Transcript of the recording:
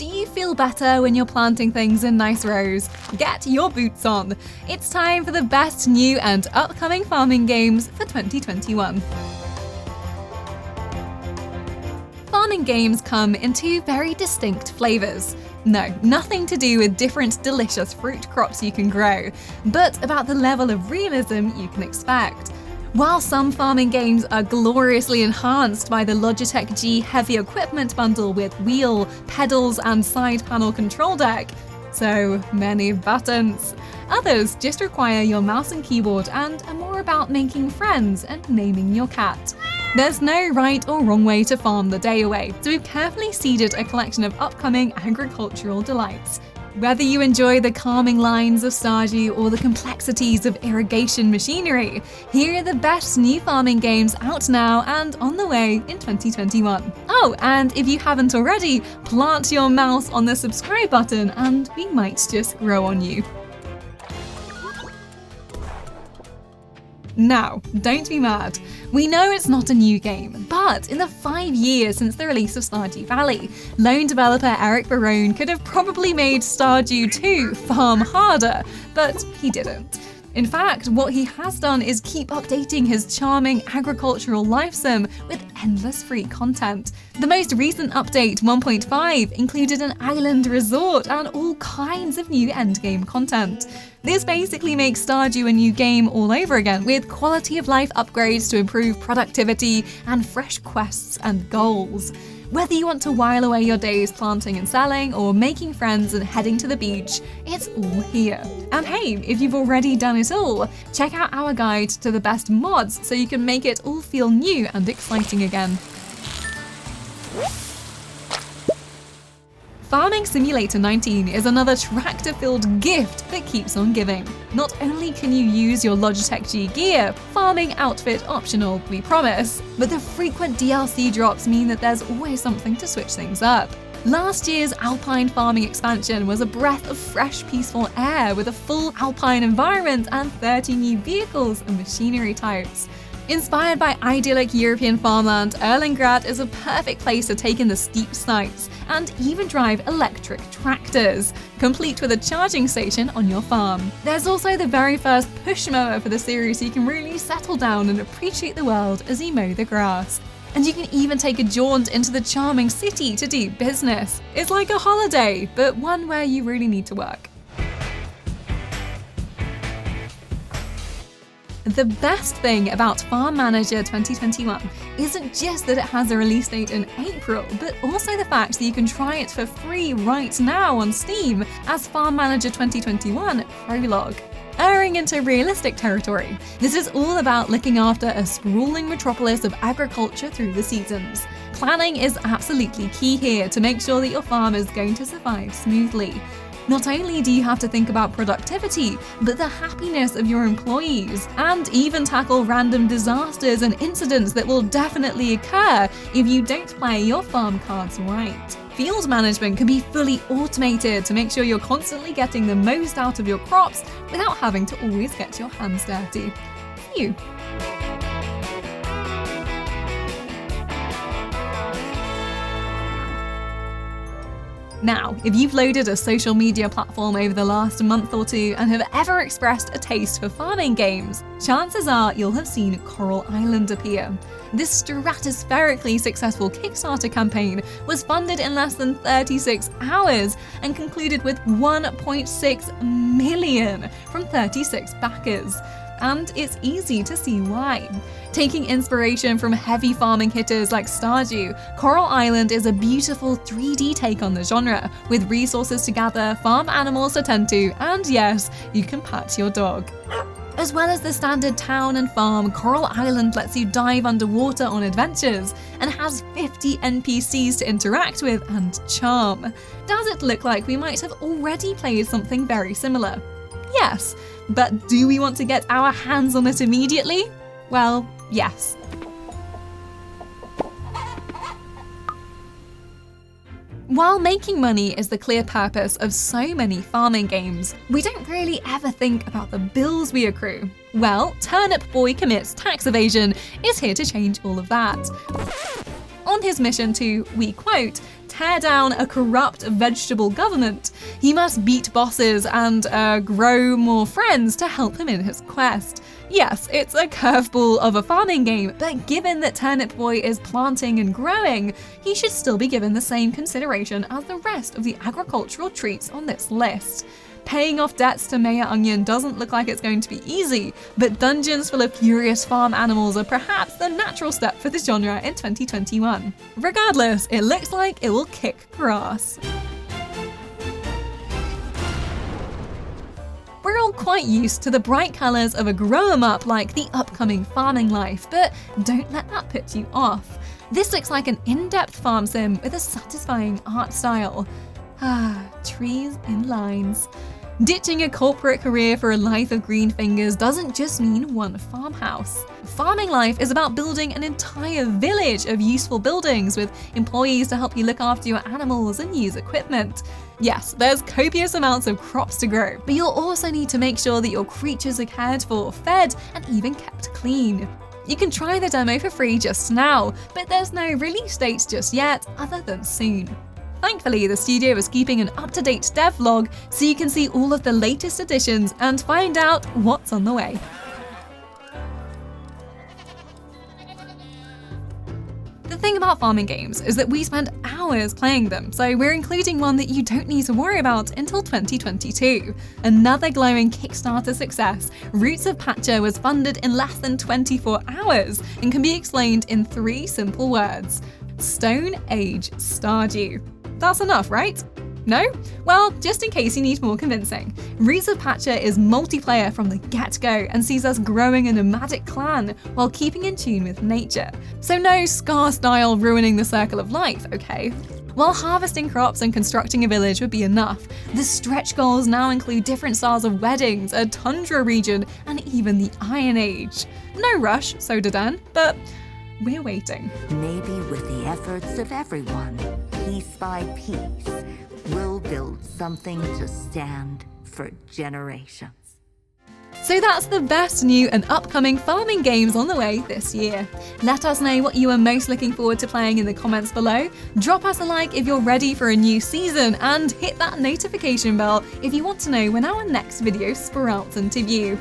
Do you feel better when you're planting things in nice rows? Get your boots on! It's time for the best new and upcoming farming games for 2021. Farming games come in two very distinct flavors. No, nothing to do with different delicious fruit crops you can grow, but about the level of realism you can expect. While some farming games are gloriously enhanced by the Logitech G heavy equipment bundle with wheel, pedals, and side panel control deck, so many buttons. Others just require your mouse and keyboard and are more about making friends and naming your cat. There's no right or wrong way to farm the day away, so we've carefully seeded a collection of upcoming agricultural delights. Whether you enjoy the calming lines of Stardew or the complexities of irrigation machinery, here are the best new farming games out now and on the way in 2021. Oh, and if you haven't already, plant your mouse on the subscribe button and we might just grow on you. Now, don't be mad. We know it's not a new game, but in the 5 years since the release of Stardew Valley, lone developer Eric Barone could have probably made Stardew 2 farm harder, but he didn't. In fact, what he has done is keep updating his charming agricultural life sim with endless free content. The most recent update, 1.5, included an island resort and all kinds of new endgame content. This basically makes Stardew a new game all over again, with quality of life upgrades to improve productivity and fresh quests and goals. Whether you want to while away your days planting and selling, or making friends and heading to the beach, it's all here. And hey, if you've already done it all, check out our guide to the best mods so you can make it all feel new and exciting again. Farming Simulator 19 is another tractor-filled gift that keeps on giving. Not only can you use your Logitech G gear, farming outfit optional, we promise, but the frequent DLC drops mean that there's always something to switch things up. Last year's Alpine farming expansion was a breath of fresh, peaceful air with a full Alpine environment and 30 new vehicles and machinery types. Inspired by idyllic European farmland, Erlengrad is a perfect place to take in the steep sights and even drive electric tractors, complete with a charging station on your farm. There's also the very first push mower for the series, so you can really settle down and appreciate the world as you mow the grass. And you can even take a jaunt into the charming city to do business. It's like a holiday, but one where you really need to work. The best thing about Farm Manager 2021 isn't just that it has a release date in April, but also the fact that you can try it for free right now on Steam as Farm Manager 2021 Prologue. Erring into realistic territory, this is all about looking after a sprawling metropolis of agriculture through the seasons. Planning is absolutely key here to make sure that your farm is going to survive smoothly. Not only do you have to think about productivity, but the happiness of your employees, and even tackle random disasters and incidents that will definitely occur if you don't play your farm cards right. Field management can be fully automated to make sure you're constantly getting the most out of your crops without having to always get your hands dirty. Phew. Now, if you've loaded a social media platform over the last month or two and have ever expressed a taste for farming games, chances are you'll have seen Coral Island appear. This stratospherically successful Kickstarter campaign was funded in less than 36 hours and concluded with 1.6 million from 36 backers. And it's easy to see why. Taking inspiration from heavy farming hitters like Stardew, Coral Island is a beautiful 3D take on the genre, with resources to gather, farm animals to tend to, and yes, you can pet your dog. As well as the standard town and farm, Coral Island lets you dive underwater on adventures and has 50 NPCs to interact with and charm. Does it look like we might have already played something very similar? Yes, but do we want to get our hands on it immediately? Well, yes. While making money is the clear purpose of so many farming games, we don't really ever think about the bills we accrue. Well, Turnip Boy Commits Tax Evasion is here to change all of that. On his mission to, we quote, tear down a corrupt vegetable government. He must beat bosses and grow more friends to help him in his quest. Yes, it's a curveball of a farming game, but given that Turnip Boy is planting and growing, he should still be given the same consideration as the rest of the agricultural treats on this list. Paying off debts to Mayor Onion doesn't look like it's going to be easy, but dungeons full of furious farm animals are perhaps the natural step for the genre in 2021. Regardless, it looks like it will kick grass. We're all quite used to the bright colours of a grow-em-up like the upcoming farming life, but don't let that put you off. This looks like an in-depth farm sim with a satisfying art style. Trees in lines. Ditching a corporate career for a life of green fingers doesn't just mean one farmhouse. Farming life is about building an entire village of useful buildings with employees to help you look after your animals and use equipment. Yes, there's copious amounts of crops to grow, but you'll also need to make sure that your creatures are cared for, fed, and even kept clean. You can try the demo for free just now, but there's no release date just yet, other than soon. Thankfully, the studio is keeping an up-to-date dev log so you can see all of the latest additions and find out what's on the way. The thing about farming games is that we spend hours playing them, so we're including one that you don't need to worry about until 2022. Another glowing Kickstarter success, Roots of Pacha was funded in less than 24 hours and can be explained in 3 simple words: Stone Age Stardew. That's enough, right? No? Well, just in case you need more convincing, Roots of Pacha is multiplayer from the get-go and sees us growing a nomadic clan while keeping in tune with nature. So no Scar style ruining the circle of life, okay? While harvesting crops and constructing a village would be enough, the stretch goals now include different styles of weddings, a tundra region, and even the Iron Age. No rush, Sodadan, but we're waiting. Maybe with the efforts of everyone, piece by piece, we'll build something to stand for generations. So that's the best new and upcoming farming games on the way this year. Let us know what you are most looking forward to playing in the comments below. Drop us a like if you're ready for a new season, and hit that notification bell if you want to know when our next video sprouts into view.